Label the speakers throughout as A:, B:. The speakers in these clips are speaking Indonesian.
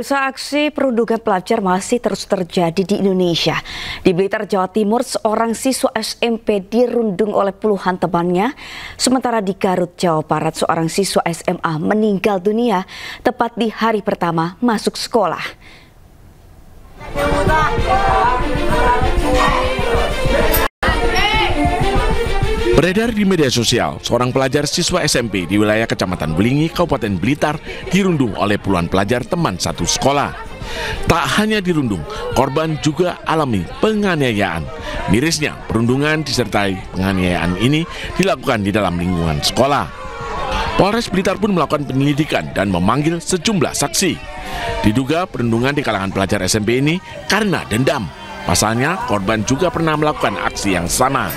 A: Pemirsa, aksi perundungan pelajar masih terus terjadi di Indonesia. Di Blitar, Jawa Timur, seorang siswa SMP dirundung oleh puluhan temannya. Sementara di Garut, Jawa Barat, seorang siswa SMA meninggal dunia tepat di hari pertama masuk sekolah.
B: Beredar di media sosial, seorang pelajar siswa SMP di wilayah Kecamatan Belingi, Kabupaten Blitar dirundung oleh puluhan pelajar teman satu sekolah. Tak hanya dirundung, korban juga alami penganiayaan. Mirisnya, perundungan disertai penganiayaan ini dilakukan di dalam lingkungan sekolah. Polres Blitar pun melakukan penyelidikan dan memanggil sejumlah saksi. Diduga perundungan di kalangan pelajar SMP ini karena dendam. Pasalnya, korban juga pernah melakukan aksi yang sama.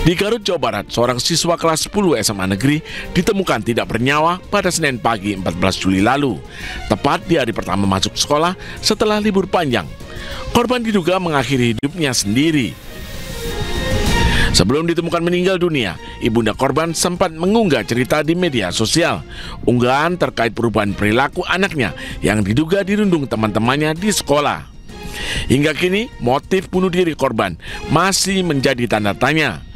B: Di Garut, Jawa Barat, seorang siswa kelas 10 SMA Negeri ditemukan tidak bernyawa pada Senin pagi 14 Juli lalu, tepat di hari pertama masuk sekolah setelah libur panjang. Korban diduga mengakhiri hidupnya sendiri. Sebelum ditemukan meninggal dunia, ibunda korban sempat mengunggah cerita di media sosial. Unggahan terkait perubahan perilaku anaknya yang diduga dirundung teman-temannya di sekolah. Hingga kini, motif bunuh diri korban masih menjadi tanda tanya.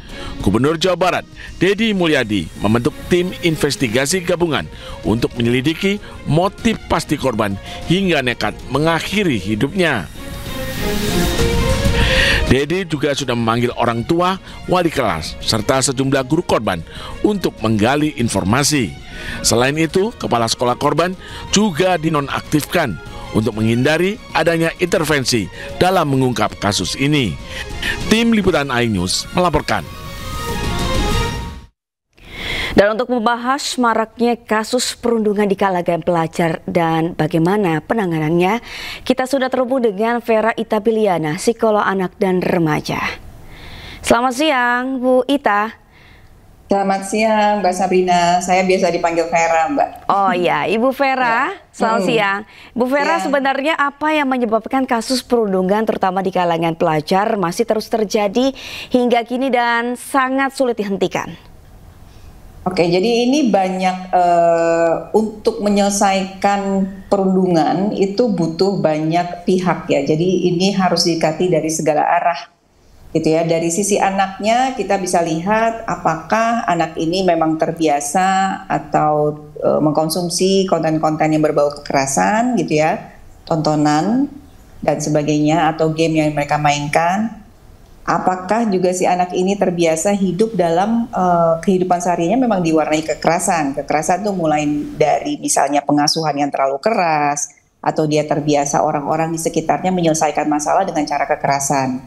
B: Gubernur Jawa Barat, Deddy Mulyadi, membentuk tim investigasi gabungan untuk menyelidiki motif pasti korban hingga nekat mengakhiri hidupnya. Deddy juga sudah memanggil orang tua, wali kelas, serta sejumlah guru korban untuk menggali informasi. Selain itu, kepala sekolah korban juga dinonaktifkan untuk menghindari adanya intervensi dalam mengungkap kasus ini. Tim Liputan iNews melaporkan.
A: Dan untuk membahas maraknya kasus perundungan di kalangan pelajar dan bagaimana penanganannya, kita sudah terhubung dengan Vera Itabiliana, psikolog anak dan remaja. Selamat siang, Bu Ita.
C: Selamat siang, Mbak Sabrina. Saya biasa dipanggil Vera, Mbak.
A: Oh iya, Ibu Vera, selamat siang. Bu Vera, sebenarnya apa yang menyebabkan kasus perundungan terutama di kalangan pelajar masih terus terjadi hingga kini dan sangat sulit dihentikan?
C: Oke, jadi ini banyak untuk menyelesaikan perundungan itu butuh banyak pihak ya. Jadi ini harus didekati dari segala arah, gitu ya. Dari sisi anaknya kita bisa lihat apakah anak ini memang terbiasa atau mengkonsumsi konten-konten yang berbau kekerasan, gitu ya, tontonan dan sebagainya atau game yang mereka mainkan. Apakah juga si anak ini terbiasa hidup dalam kehidupan sehariannya memang diwarnai kekerasan. Kekerasan tuh mulai dari misalnya pengasuhan yang terlalu keras, atau dia terbiasa orang-orang di sekitarnya menyelesaikan masalah dengan cara kekerasan.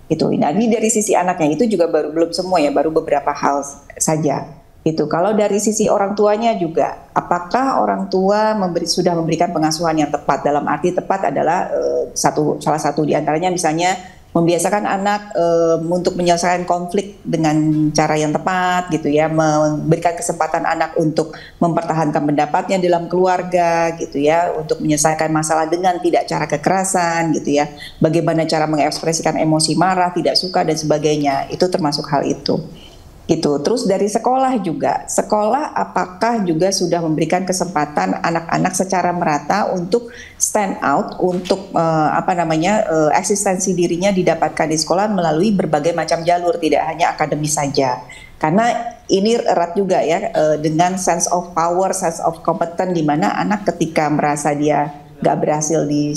C: Gitu. Nah, ini dari sisi anaknya itu juga belum semua ya, baru beberapa hal saja. Gitu. Kalau dari sisi orang tuanya juga, apakah orang tua sudah memberikan pengasuhan yang tepat? Dalam arti tepat adalah salah satu diantaranya misalnya membiasakan anak untuk menyelesaikan konflik dengan cara yang tepat, gitu ya, memberikan kesempatan anak untuk mempertahankan pendapatnya dalam keluarga, gitu ya, untuk menyelesaikan masalah dengan tidak cara kekerasan, gitu ya, bagaimana cara mengekspresikan emosi marah, tidak suka dan sebagainya, itu termasuk hal itu. Gitu. Terus dari sekolah juga, sekolah apakah juga sudah memberikan kesempatan anak-anak secara merata untuk stand out, untuk eksistensi dirinya didapatkan di sekolah melalui berbagai macam jalur, tidak hanya akademis saja. Karena ini erat juga ya dengan sense of power, sense of competence, di mana anak ketika merasa dia nggak berhasil di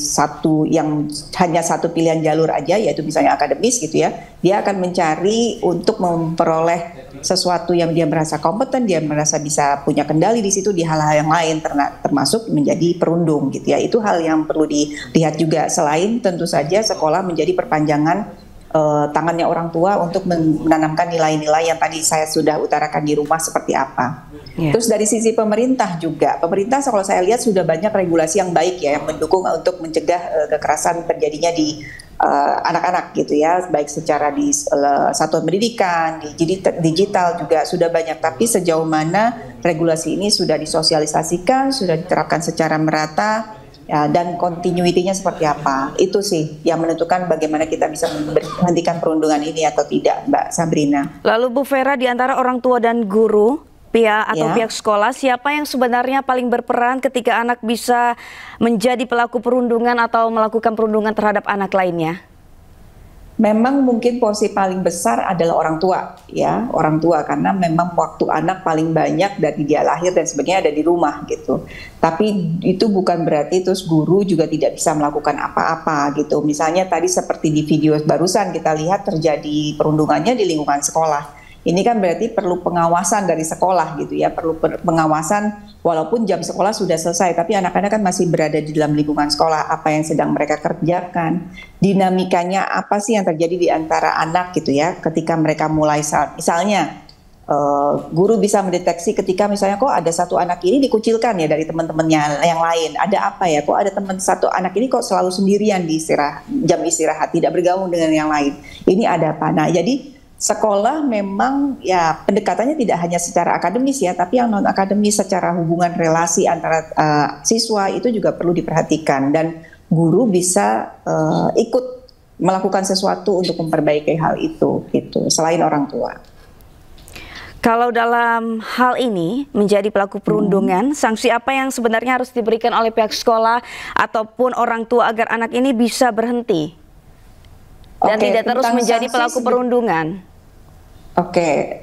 C: hanya satu pilihan jalur aja, yaitu misalnya akademis, gitu ya, dia akan mencari untuk memperoleh sesuatu yang dia merasa kompeten, dia merasa bisa punya kendali di situ di hal-hal yang lain, termasuk menjadi perundung, gitu ya. Itu hal yang perlu dilihat juga, selain tentu saja sekolah menjadi perpanjangan tangannya orang tua untuk menanamkan nilai-nilai yang tadi saya sudah utarakan di rumah seperti apa. Terus dari sisi pemerintah juga, pemerintah kalau saya lihat sudah banyak regulasi yang baik ya, yang mendukung untuk mencegah kekerasan terjadinya di anak-anak, gitu ya, baik secara di satuan pendidikan, di digital juga sudah banyak. Tapi sejauh mana regulasi ini sudah disosialisasikan, sudah diterapkan secara merata, ya, dan continuity-nya seperti apa, itu sih yang menentukan bagaimana kita bisa menghentikan perundungan ini atau tidak, Mbak Sabrina.
A: Lalu Bu Vera, di antara orang tua dan guru, pihak sekolah, siapa yang sebenarnya paling berperan ketika anak bisa menjadi pelaku perundungan atau melakukan perundungan terhadap anak lainnya?
C: Memang mungkin porsi paling besar adalah orang tua, ya, orang tua, karena memang waktu anak paling banyak dari dia lahir dan sebagainya ada di rumah gitu. Tapi itu bukan berarti terus guru juga tidak bisa melakukan apa-apa gitu. Misalnya tadi seperti di video barusan kita lihat terjadi perundungannya di lingkungan sekolah. Ini kan berarti perlu pengawasan dari sekolah gitu ya, perlu pengawasan walaupun jam sekolah sudah selesai, tapi anak-anak kan masih berada di dalam lingkungan sekolah, apa yang sedang mereka kerjakan, dinamikanya apa sih yang terjadi di antara anak gitu ya, ketika mereka mulai misalnya guru bisa mendeteksi ketika misalnya kok ada satu anak ini dikucilkan ya dari teman-temannya yang lain, ada apa ya, kok ada satu anak ini kok selalu sendirian di jam istirahat, tidak bergabung dengan yang lain, ini ada apa? Nah jadi sekolah memang ya pendekatannya tidak hanya secara akademis ya, tapi yang non akademis secara hubungan relasi antara siswa itu juga perlu diperhatikan, dan guru bisa ikut melakukan sesuatu untuk memperbaiki hal itu gitu, selain orang tua.
A: Kalau dalam hal ini menjadi pelaku perundungan, sanksi apa yang sebenarnya harus diberikan oleh pihak sekolah ataupun orang tua agar anak ini bisa berhenti dan tidak terus menjadi pelaku perundungan?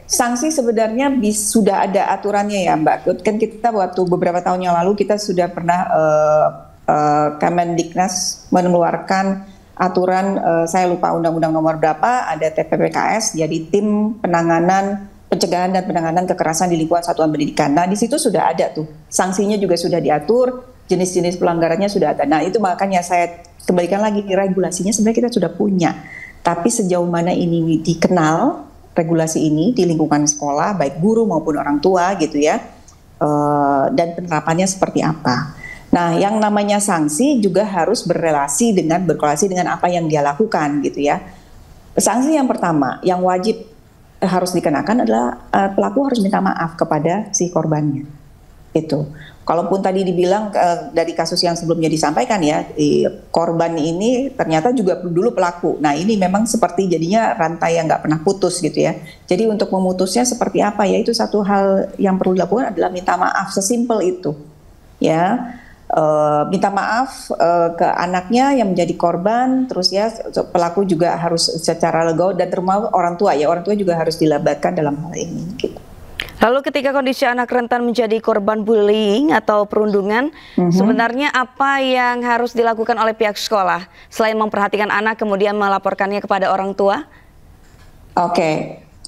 C: Sanksi sebenarnya sudah ada aturannya ya Mbak. Kan kita waktu beberapa tahun yang lalu kita sudah pernah Kemendiknas mengeluarkan aturan, saya lupa undang-undang nomor berapa, ada TPPKS, jadi tim pencegahan dan penanganan kekerasan di lingkungan satuan pendidikan. Nah di situ sudah ada tuh, sanksinya juga sudah diatur, jenis-jenis pelanggarannya sudah ada. Nah itu makanya saya kembalikan lagi, regulasinya sebenarnya kita sudah punya, tapi sejauh mana ini dikenal regulasi ini di lingkungan sekolah, baik guru maupun orang tua gitu ya, dan penerapannya seperti apa. Nah yang namanya sanksi juga harus berkorelasi dengan apa yang dia lakukan gitu ya. Sanksi yang pertama yang wajib harus dikenakan adalah pelaku harus minta maaf kepada si korbannya itu. Kalaupun tadi dibilang dari kasus yang sebelumnya disampaikan ya, korban ini ternyata juga dulu pelaku. Nah ini memang seperti jadinya rantai yang nggak pernah putus gitu ya. Jadi untuk memutusnya seperti apa ya, itu satu hal yang perlu dilakukan adalah minta maaf, sesimpel itu ya. Minta maaf ke anaknya yang menjadi korban, terus ya pelaku juga harus secara legowo, dan terutama orang tua ya, orang tua juga harus dilibatkan dalam hal ini gitu.
A: Lalu ketika kondisi anak rentan menjadi korban bullying atau perundungan, sebenarnya apa yang harus dilakukan oleh pihak sekolah selain memperhatikan anak kemudian melaporkannya kepada orang tua?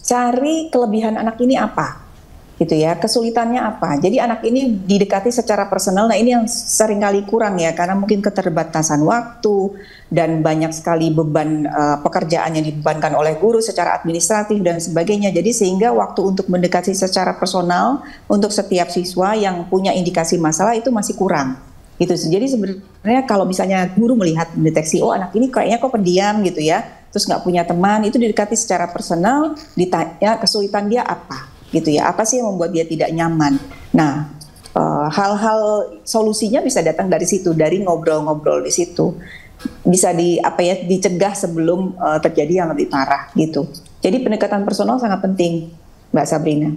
C: Cari kelebihan anak ini apa, gitu ya, kesulitannya apa. Jadi anak ini didekati secara personal. Nah ini yang seringkali kurang ya, karena mungkin keterbatasan waktu dan banyak sekali beban pekerjaan yang dibebankan oleh guru secara administratif dan sebagainya. Jadi sehingga waktu untuk mendekati secara personal untuk setiap siswa yang punya indikasi masalah itu masih kurang. Gitu. Jadi sebenarnya kalau misalnya guru mendeteksi, oh anak ini kayaknya kok pendiam gitu ya, terus nggak punya teman, itu didekati secara personal, ditanya kesulitan dia apa. Gitu ya, apa sih yang membuat dia tidak nyaman. Nah, hal-hal solusinya bisa datang dari situ, dari ngobrol-ngobrol di situ. Bisa dicegah sebelum terjadi yang lebih parah gitu. Jadi pendekatan personal sangat penting, Mbak Sabrina.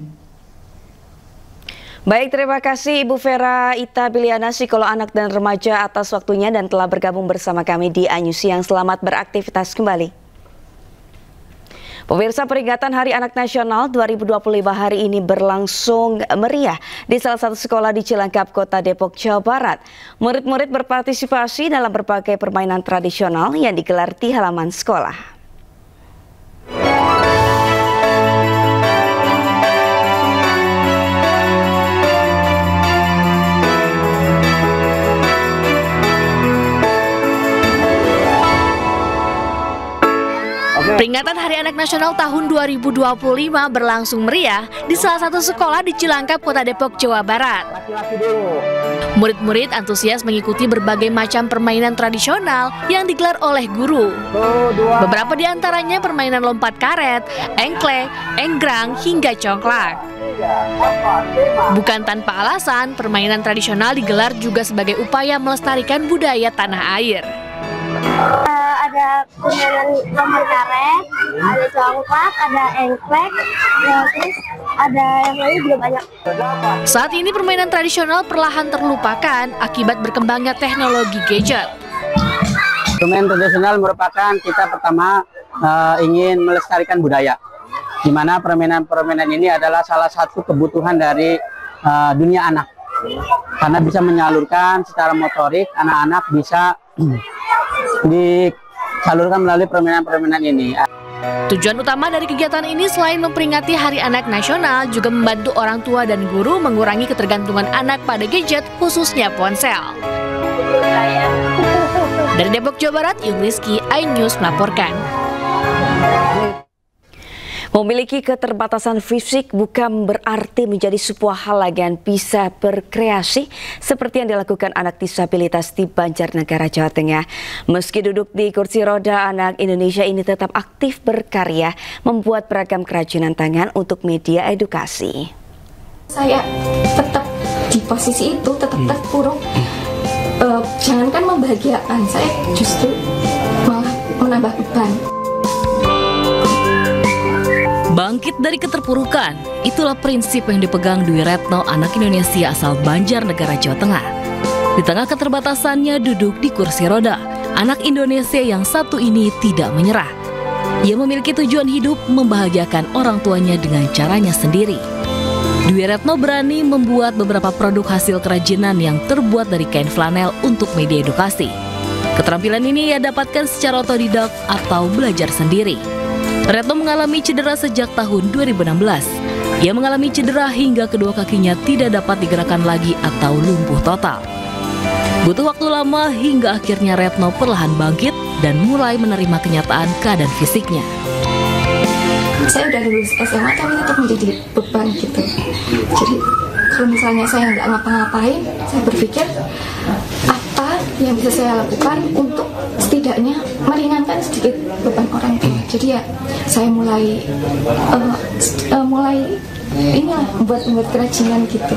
A: Baik, terima kasih Ibu Vera Ita Biliana, psikolog anak dan remaja, atas waktunya dan telah bergabung bersama kami di Anyus Siang. Selamat beraktivitas kembali. Pemirsa, peringatan Hari Anak Nasional 2025 hari ini berlangsung meriah di salah satu sekolah di Cilangkap, Kota Depok, Jawa Barat. Murid-murid berpartisipasi dalam berbagai permainan tradisional yang digelar di halaman sekolah.
D: Peringatan Hari Anak Nasional tahun 2025 berlangsung meriah di salah satu sekolah di Cilangkap, Kota Depok, Jawa Barat. Murid-murid antusias mengikuti berbagai macam permainan tradisional yang digelar oleh guru. Beberapa di antaranya permainan lompat karet, engklek, enggrang, hingga congklak. Bukan tanpa alasan, permainan tradisional digelar juga sebagai upaya melestarikan budaya tanah air.
E: Ada permainan lompat karet, ada congklak, ada engklek, ya, terus ada yang lain juga banyak.
D: Saat ini permainan tradisional perlahan terlupakan akibat berkembangnya teknologi gadget.
F: Permainan tradisional merupakan kita pertama ingin melestarikan budaya, di mana permainan-permainan ini adalah salah satu kebutuhan dari dunia anak, karena bisa menyalurkan secara motorik, anak-anak bisa disalurkan melalui permainan-permainan ini.
D: Tujuan utama dari kegiatan ini selain memperingati Hari Anak Nasional, juga membantu orang tua dan guru mengurangi ketergantungan anak pada gadget, khususnya ponsel. Dari Depok, Jawa Barat, Yuliski, iNews melaporkan.
A: Memiliki keterbatasan fisik bukan berarti menjadi sebuah hal yang bisa berkreasi seperti yang dilakukan anak disabilitas di Banjarnegara, Jawa Tengah. Meski duduk di kursi roda, anak Indonesia ini tetap aktif berkarya membuat beragam kerajinan tangan untuk media edukasi.
G: Saya tetap di posisi itu, tetap terpuruk. Jangankan membahagiakan, saya justru malah menambah beban.
H: Bangkit dari keterpurukan, itulah prinsip yang dipegang Dwi Retno, anak Indonesia asal Banjarnegara, Jawa Tengah. Di tengah keterbatasannya duduk di kursi roda, anak Indonesia yang satu ini tidak menyerah. Ia memiliki tujuan hidup membahagiakan orang tuanya dengan caranya sendiri. Dwi Retno berani membuat beberapa produk hasil kerajinan yang terbuat dari kain flanel untuk media edukasi. Keterampilan ini ia dapatkan secara otodidak atau belajar sendiri. Retno mengalami cedera sejak tahun 2016. Ia mengalami cedera hingga kedua kakinya tidak dapat digerakkan lagi atau lumpuh total. Butuh waktu lama hingga akhirnya Retno perlahan bangkit dan mulai menerima kenyataan keadaan fisiknya.
G: Saya udah lulus SMA tapi tetap menjadi beban gitu. Jadi kalau misalnya saya nggak ngapa-ngapain, saya berpikir apa yang bisa saya lakukan untuk setidaknya meringankan sedikit beban orang tua. Jadi ya saya mulai membuat kerajinan gitu.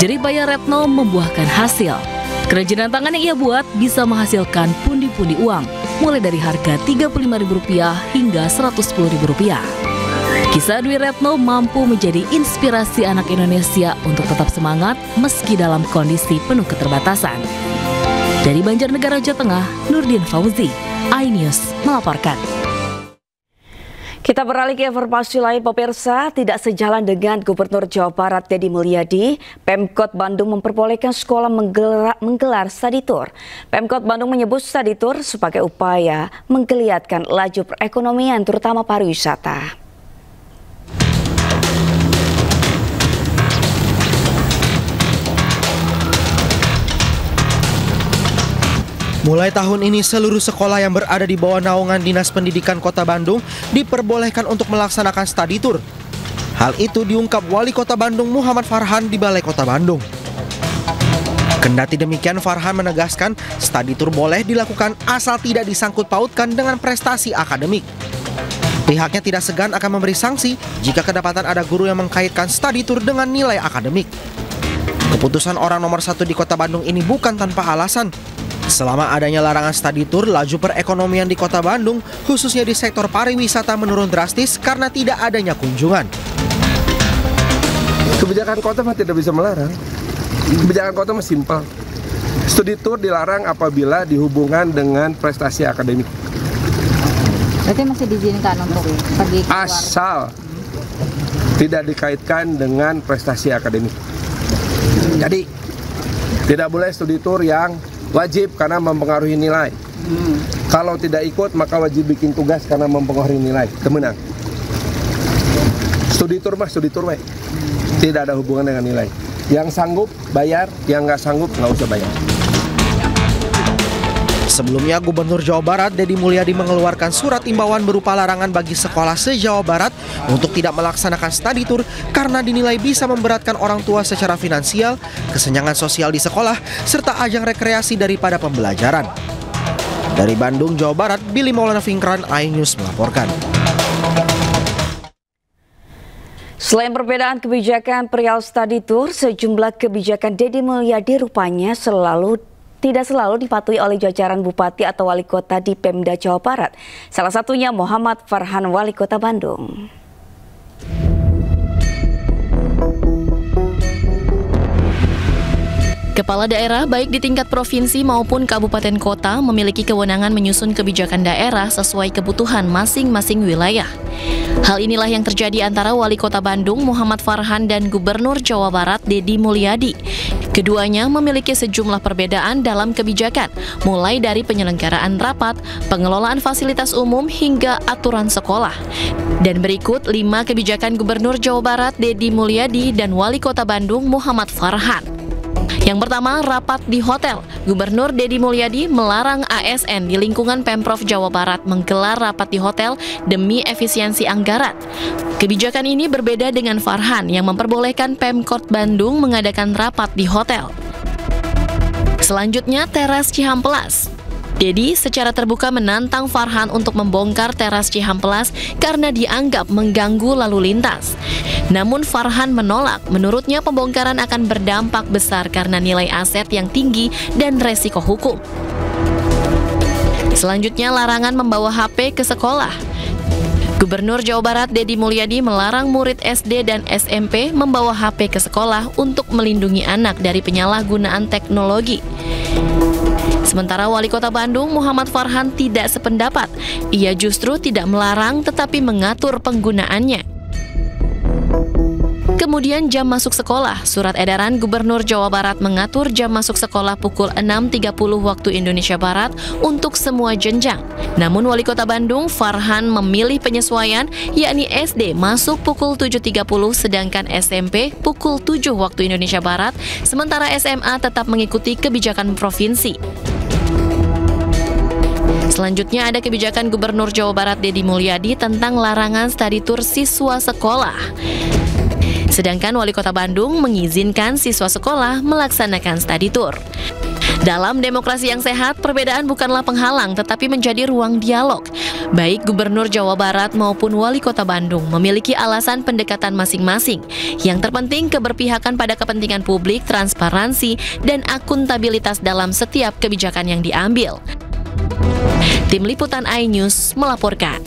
H: Jerih payah Retno membuahkan hasil. Kerajinan tangan yang ia buat bisa menghasilkan pundi-pundi uang, mulai dari harga Rp35.000 hingga Rp110.000. Kisah Dwi Retno mampu menjadi inspirasi anak Indonesia untuk tetap semangat meski dalam kondisi penuh keterbatasan. Dari Banjarnegara, Jawa Tengah, Nurdin Fauzi, iNews melaporkan.
A: Kita beralih ke informasi lain, pemirsa. Tidak sejalan dengan Gubernur Jawa Barat Deddy Mulyadi, Pemkot Bandung memperbolehkan sekolah menggelar study tour. Pemkot Bandung menyebut study tour sebagai upaya menggeliatkan laju perekonomian, terutama pariwisata.
I: Mulai tahun ini seluruh sekolah yang berada di bawah naungan Dinas Pendidikan Kota Bandung diperbolehkan untuk melaksanakan study tour. Hal itu diungkap Wali Kota Bandung Muhammad Farhan di Balai Kota Bandung. Kendati demikian, Farhan menegaskan study tour boleh dilakukan asal tidak disangkut pautkan dengan prestasi akademik. Pihaknya tidak segan akan memberi sanksi jika kedapatan ada guru yang mengkaitkan study tour dengan nilai akademik. Keputusan orang nomor 1 di Kota Bandung ini bukan tanpa alasan. Selama adanya larangan study tour, laju perekonomian di Kota Bandung, khususnya di sektor pariwisata, menurun drastis karena tidak adanya kunjungan.
J: Kebijakan kota mah tidak bisa melarang. Kebijakan kota mah simpel. Studi tour dilarang apabila dihubungkan dengan prestasi akademik.
K: Berarti masih diizinkan untuk pergi keluar?
J: Asal tidak dikaitkan dengan prestasi akademik. Jadi tidak boleh studi tour yang wajib karena mempengaruhi nilai. Kalau tidak ikut maka wajib bikin tugas karena mempengaruhi nilai. Kemenang. Studi tour mah studi tour, tidak ada hubungan dengan nilai. Yang sanggup bayar, yang nggak sanggup nggak usah bayar.
I: Sebelumnya, Gubernur Jawa Barat Deddy Mulyadi mengeluarkan surat imbauan berupa larangan bagi sekolah se-Jawa Barat untuk tidak melaksanakan study tour karena dinilai bisa memberatkan orang tua secara finansial, kesenjangan sosial di sekolah, serta ajang rekreasi daripada pembelajaran. Dari Bandung, Jawa Barat, Billy Maulana Fikran, iNews melaporkan.
A: Selain perbedaan kebijakan perihal study tour, sejumlah kebijakan Deddy Mulyadi rupanya selalu tidak selalu dipatuhi oleh jajaran bupati atau wali kota di Pemda Jawa Barat. Salah satunya Muhammad Farhan, wali kota Bandung.
L: Kepala daerah baik di tingkat provinsi maupun kabupaten kota memiliki kewenangan menyusun kebijakan daerah sesuai kebutuhan masing-masing wilayah. Hal inilah yang terjadi antara Wali Kota Bandung Muhammad Farhan dan Gubernur Jawa Barat Deddy Mulyadi. Keduanya memiliki sejumlah perbedaan dalam kebijakan, mulai dari penyelenggaraan rapat, pengelolaan fasilitas umum hingga aturan sekolah. Dan berikut 5 kebijakan Gubernur Jawa Barat Deddy Mulyadi dan Wali Kota Bandung Muhammad Farhan. Yang pertama, rapat di hotel. Gubernur Deddy Mulyadi melarang ASN di lingkungan Pemprov Jawa Barat menggelar rapat di hotel demi efisiensi anggaran. Kebijakan ini berbeda dengan Farhan yang memperbolehkan Pemkot Bandung mengadakan rapat di hotel. Selanjutnya, teras Cihampelas. Deddy secara terbuka menantang Farhan untuk membongkar teras Cihampelas karena dianggap mengganggu lalu lintas. Namun Farhan menolak, menurutnya pembongkaran akan berdampak besar karena nilai aset yang tinggi dan resiko hukum. Selanjutnya, larangan membawa HP ke sekolah. Gubernur Jawa Barat Deddy Mulyadi melarang murid SD dan SMP membawa HP ke sekolah untuk melindungi anak dari penyalahgunaan teknologi. Sementara Wali Kota Bandung Muhammad Farhan tidak sependapat. Ia justru tidak melarang tetapi mengatur penggunaannya. Kemudian jam masuk sekolah. Surat edaran Gubernur Jawa Barat mengatur jam masuk sekolah pukul 6.30 waktu Indonesia Barat untuk semua jenjang. Namun Wali Kota Bandung Farhan memilih penyesuaian, yakni SD masuk pukul 7.30 sedangkan SMP pukul 7 waktu Indonesia Barat, sementara SMA tetap mengikuti kebijakan provinsi. Selanjutnya ada kebijakan Gubernur Jawa Barat Deddy Mulyadi tentang larangan study tour siswa sekolah. Sedangkan Wali Kota Bandung mengizinkan siswa sekolah melaksanakan study tour. Dalam demokrasi yang sehat, perbedaan bukanlah penghalang tetapi menjadi ruang dialog. Baik Gubernur Jawa Barat maupun Wali Kota Bandung memiliki alasan pendekatan masing-masing. Yang terpenting keberpihakan pada kepentingan publik, transparansi, dan akuntabilitas dalam setiap kebijakan yang diambil. Tim Liputan iNews melaporkan.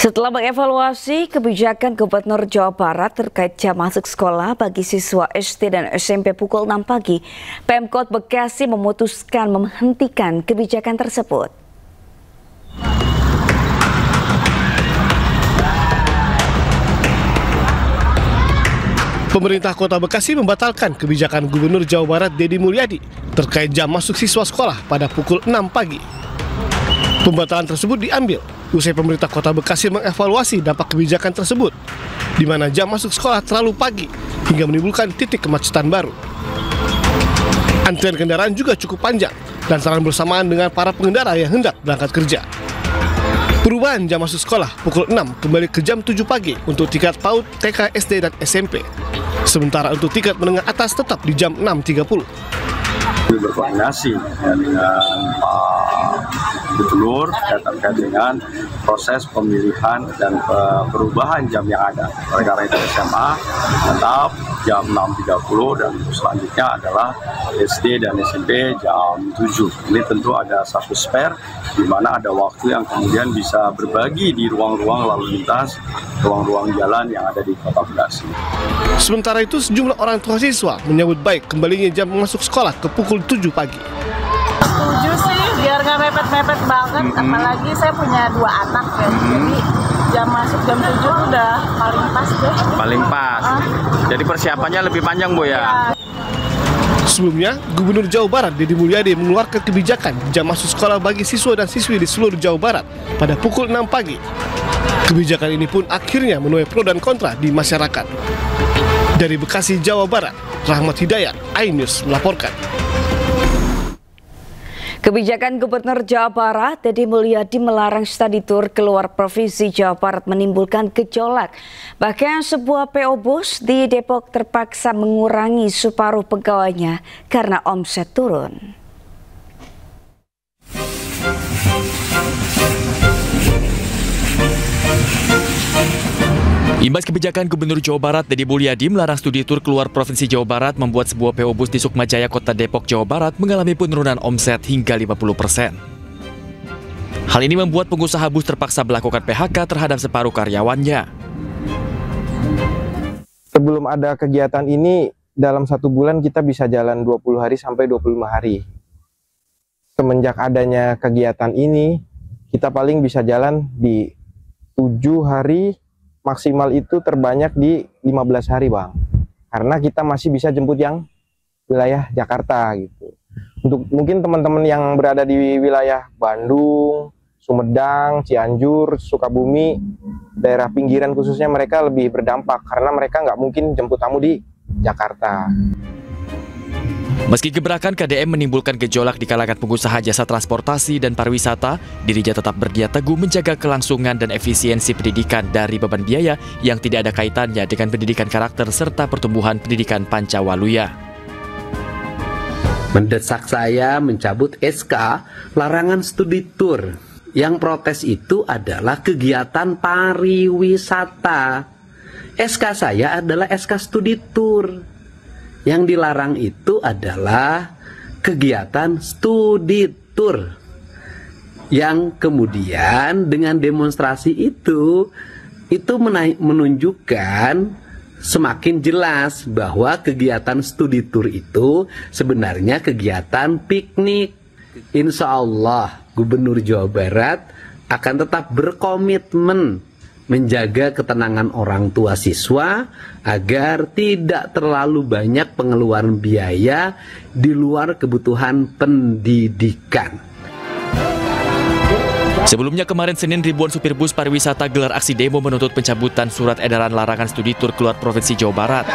A: Setelah mengevaluasi kebijakan Gubernur Jawa Barat terkait jam masuk sekolah bagi siswa SD dan SMP pukul 6 pagi, Pemkot Bekasi memutuskan menghentikan kebijakan tersebut.
M: Pemerintah Kota Bekasi membatalkan kebijakan Gubernur Jawa Barat Deddy Mulyadi terkait jam masuk siswa sekolah pada pukul 6 pagi. Pembatalan tersebut diambil usai pemerintah Kota Bekasi mengevaluasi dampak kebijakan tersebut, di mana jam masuk sekolah terlalu pagi hingga menimbulkan titik kemacetan baru. Antrian kendaraan juga cukup panjang dan terlalu bersamaan dengan para pengendara yang hendak berangkat kerja. Perubahan jam masuk sekolah pukul 6 kembali ke jam 7 pagi untuk tingkat PAUD, TK, SD, dan SMP. Sementara untuk tingkat menengah atas tetap di jam 6.30.
N: Berkoordinasi dengan Pak Gubernur terkait dengan proses pemilihan dan perubahan jam yang ada. Oleh karena itu SMA tetap jam 6.30 dan selanjutnya adalah SD dan SMP jam 7. Ini tentu ada satu spare di mana ada waktu yang kemudian bisa berbagi di ruang-ruang lalu lintas, ruang-ruang jalan yang ada di Kota Bekasi.
M: Sementara itu sejumlah orang tua siswa menyambut baik kembalinya jam masuk sekolah ke pukul 7 pagi.
O: Setuju sih, biar nggak mepet-mepet banget, apalagi saya punya 2 anak ya, jadi jam masuk jam 7 udah paling pas deh.
P: Paling pas, jadi persiapannya lebih panjang Bu ya?
M: Sebelumnya, Gubernur Jawa Barat Deddy Mulyadi mengeluarkan kebijakan jam masuk sekolah bagi siswa dan siswi di seluruh Jawa Barat pada pukul 6 pagi. Kebijakan ini pun akhirnya menuai pro dan kontra di masyarakat. Dari Bekasi, Jawa Barat, Rahmat Hidayat, iNews melaporkan.
A: Kebijakan Gubernur Jawa Barat Deddy Mulyadi melarang study tour keluar Provinsi Jawa Barat menimbulkan gejolak. Bahkan sebuah PO Bus di Depok terpaksa mengurangi separuh pegawainya karena omset turun.
Q: Imbas kebijakan Gubernur Jawa Barat Deddy Mulyadi melarang studi tur keluar Provinsi Jawa Barat membuat sebuah PO Bus di Sukmajaya, Kota Depok, Jawa Barat mengalami penurunan omset hingga 50%. Hal ini membuat pengusaha bus terpaksa melakukan PHK terhadap separuh karyawannya.
R: Sebelum ada kegiatan ini, dalam 1 bulan kita bisa jalan 20 hari sampai 25 hari. Semenjak adanya kegiatan ini, kita paling bisa jalan di 7 hari, maksimal itu terbanyak di 15 hari, Bang. Karena kita masih bisa jemput yang wilayah Jakarta gitu. Untuk mungkin teman-teman yang berada di wilayah Bandung, Sumedang, Cianjur, Sukabumi, daerah pinggiran khususnya, mereka lebih berdampak karena mereka nggak mungkin jemput tamu di Jakarta.
Q: Meski gebrakan KDM menimbulkan gejolak di kalangan pengusaha jasa transportasi dan pariwisata, dirinya tetap berniat teguh menjaga kelangsungan dan efisiensi pendidikan dari beban biaya yang tidak ada kaitannya dengan pendidikan karakter serta pertumbuhan pendidikan Pancawaluya.
S: Mendesak saya mencabut SK larangan studi tur. Yang protes itu adalah kegiatan pariwisata. SK saya adalah SK studi tur. Yang dilarang itu adalah kegiatan studi tur. Yang kemudian dengan demonstrasi itu menunjukkan semakin jelas bahwa kegiatan studi tur itu sebenarnya kegiatan piknik. Insya Allah Gubernur Jawa Barat akan tetap berkomitmen menjaga ketenangan orang tua siswa agar tidak terlalu banyak pengeluaran biaya di luar kebutuhan pendidikan.
Q: Sebelumnya kemarin Senin, ribuan supir bus pariwisata gelar aksi demo menuntut pencabutan surat edaran larangan studi tur keluar Provinsi Jawa Barat.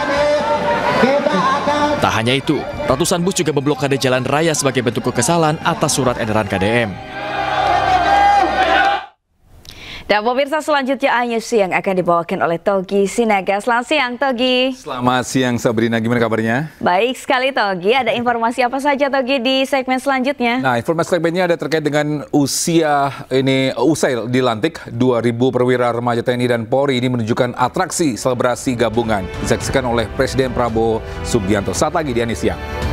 Q: Tak hanya itu, ratusan bus juga memblokade jalan raya sebagai bentuk kekesalan atas surat edaran KDM.
A: Dan pemirsa, selanjutnya news yang akan dibawakan oleh Togi Sinaga. Selamat siang, Togi.
T: Selamat siang, Sabrina. Gimana kabarnya?
A: Baik sekali, Togi. Ada informasi apa saja, Togi, di segmen selanjutnya?
T: Nah, informasi segmennya ada terkait dengan usai dilantik 2.000 perwira remaja TNI dan Polri ini menunjukkan atraksi selebrasi gabungan. Disaksikan oleh Presiden Prabowo Subianto. Saat lagi di Ani Siang.